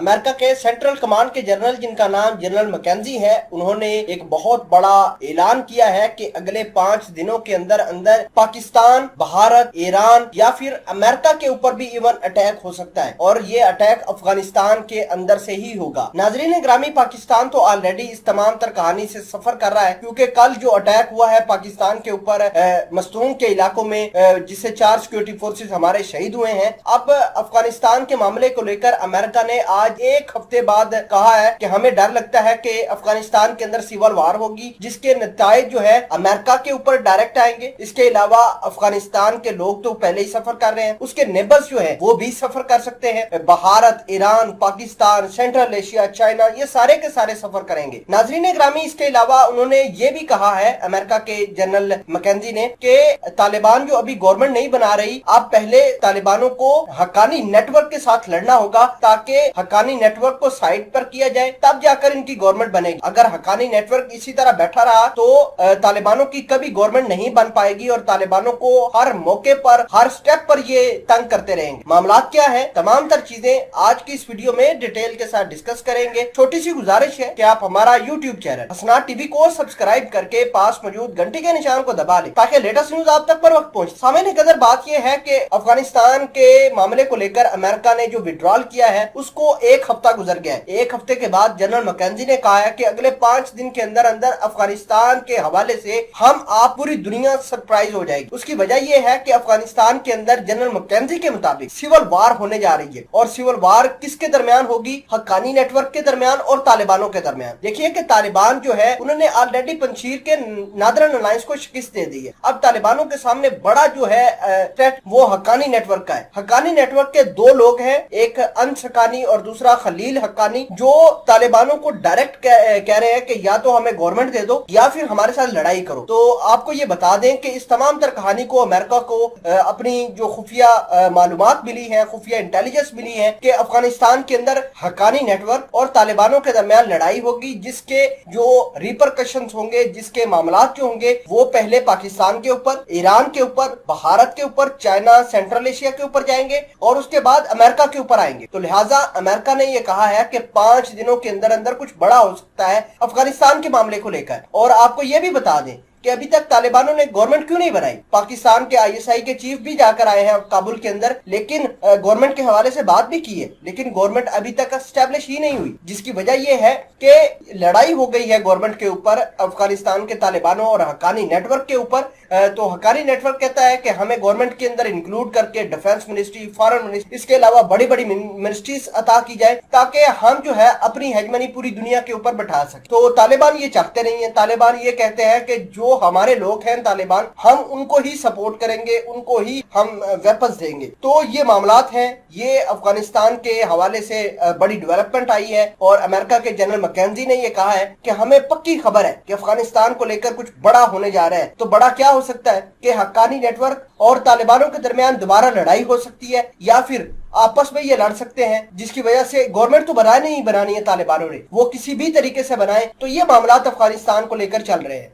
America के central command के general जिनका नाम जनरल मैकेंजी है, उन्होंने एक बहुत बड़ा ऐलान किया है कि अगले 5 दिनों के अंदर अंदर पाकिस्तान, भारत, ईरान या फिर अमेरिका के ऊपर भी इवन अटैक हो सकता है और ये अटैक अफगानिस्तान के अंदर से ही होगा। नाजरीन ग्रामी, पाकिस्तान तो ऑलरेडी इस तमाम तर कहानी से सफर कर रहा है, क्योंकि कल जो अटैक हुआ है पाकिस्तान के ऊपर मस्तूम के इलाकों में, जिससे 4 सिक्योरिटी फोर्सेस हमारे शहीद हुए हैं। अब अफगानिस्तान के मामले को लेकर अमेरिका ने आज 1 हफ्ते बाद कहा है कि हमें डर लगता है कि अफगानिस्तान के अंदर सिविल वार होगी, जिसके नतीजे जो है अमेरिका के ऊपर डायरेक्ट आएंगे। इसके अलावा अफगानिस्तान के लोग तो पहले ही सफर कर रहे हैं, उसके नेबर्स जो है वो भी सफर कर सकते हैं। Bharat, Iran, Pakistan, central Asia, China, ये सारे के सारे सफर करेंगे। नाजरीन ग्रामी, इसके अलावा उन्होंने ये भी कहा है अमेरिका के जनरल मैकेंजी ने कि तालिबान जो अभी गवर्नमेंट नहीं बना रही, आप पहले तालिबानों को हक्कानी नेटवर्क के साथ लड़ना होगा, ताकि हक्कानी नेटवर्क को साइड पर किया जाए, तब जाकर इनकी गवर्नमेंट बनेगी। अगर हक्कानी नेटवर्क इसी तरह बैठा रहा तो तालिबानों की कभी गवर्नमेंट नहीं बन पाएगी और तालिबानों को हर मौके पर, हर स्टेप पर ये तंग करते रहेंगे। मामला क्या है, तमाम तर चीजें आज की इस वीडियो में डिटेल के साथ डिस्कस करेंगे। छोटी सी गुजारिश है कि आप हमारा यूट्यूब चैनल हसनात टीवी को सब्सक्राइब करके पास मौजूद घंटी के निशान को दबा लें, ताकि लेटेस्ट न्यूज आप तक पर वक्त पहुंचे। सामने कदर बात यह है कि अफगानिस्तान के मामले को लेकर अमेरिका ने जो विड्रॉल किया है उसको 1 हफ्ता गुजर गया है। 1 हफ्ते के बाद जनरल मैकेंजी ने कहा है कि अगले 5 दिन के अंदर अंदर अफगानिस्तान के हवाले से आप पूरी दुनिया सरप्राइज हो जाएगी। उसकी वजह यह है कि अफगानिस्तान के अंदर जनरल मैकेंजी के मुताबिक सिविल वार होने जा रही है, और सिविल वार किसके दरमियान होगी? हक्कानी नेटवर्क के दरमियान और तालिबानों के दरमियान। देखिए कि तालिबान जो है उन्होंने ऑलरेडी पंजशीर के नादरन अलायंस को शिकस्त दे दी है। अब तालिबानों के सामने बड़ा जो है थ्रेट वो हक्कानी नेटवर्क का है। हक्कानी नेटवर्क के 2 लोग हैं, एक अंस हक्कानी और दूसरा खलील हक्कानी, जो तालिबानों को डायरेक्ट कह रहे हैं कि या तो हमें गवर्नमेंट दे दो या फिर हमारे साथ लड़ाई करो। तो आपको ये बता दें कि इस तमाम तर कहानी को अमेरिका को अपनी जो खुफिया मालूमात मिली है, खुफिया इंटेलिजेंस मिली है कि अफगानिस्तान के अंदर हक्कानी नेटवर्क और तालिबानों के दरमियान लड़ाई होगी, जिसके जो रिपरकशंस होंगे, जिसके मामलात जो होंगे वो पहले पाकिस्तान के ऊपर, ईरान के ऊपर, भारत के ऊपर, चाइना, सेंट्रल एशिया के ऊपर जाएंगे और उसके बाद अमेरिका के ऊपर आएंगे। तो लिहाजा अमेरिका ने यह कहा है कि 5 दिनों के अंदर अंदर कुछ बड़ा हो सकता है अफगानिस्तान के मामले को लेकर। और आपको यह भी बता दें कि अभी तक तालिबानों ने गवर्नमेंट क्यों नहीं बनाई। पाकिस्तान के ISI के चीफ भी जाकर आए हैं काबुल के अंदर, लेकिन गवर्नमेंट के हवाले से बात भी की है, लेकिन गवर्नमेंट अभी तक एस्टेब्लिश ही नहीं हुई। जिसकी वजह यह है कि लड़ाई हो गई है गवर्नमेंट के ऊपर, अफगानिस्तान के तालिबानों और हक्कानी नेटवर्क के ऊपर। तो हक्कानी नेटवर्क कहता है कि हमें गवर्नमेंट के अंदर इंक्लूड करके डिफेंस मिनिस्ट्री, फॉरेन मिनिस्ट्री, इसके अलावा बड़ी बड़ी मिनिस्ट्रीज अता की जाए, ताकि हम जो है अपनी हेजमनी पूरी दुनिया के ऊपर बैठा सके। तो तालिबान ये चाहते नहीं है। तालिबान ये कहते हैं कि जो हमारे लोग हैं तालिबान, हम उनको ही सपोर्ट करेंगे, उनको ही हम वेपन्स देंगे। तो ये मामलात हैं, ये अफगानिस्तान के हवाले से बड़ी डेवलपमेंट आई है और अमेरिका के जनरल मैकेंजी ने ये कहा है कि हमें पक्की खबर है कि अफगानिस्तान को लेकर कुछ बड़ा होने जा रहा है। तो बड़ा क्या हो सकता है कि हक्कानी नेटवर्क और तालिबानों के दरमियान दोबारा लड़ाई हो सकती है, या फिर आपस में ये लड़ सकते हैं, जिसकी वजह से गवर्नमेंट तो नहीं बनानी है तालिबानों ने, वो किसी भी तरीके से बनाए। तो ये मामलात अफगानिस्तान को लेकर चल रहे हैं।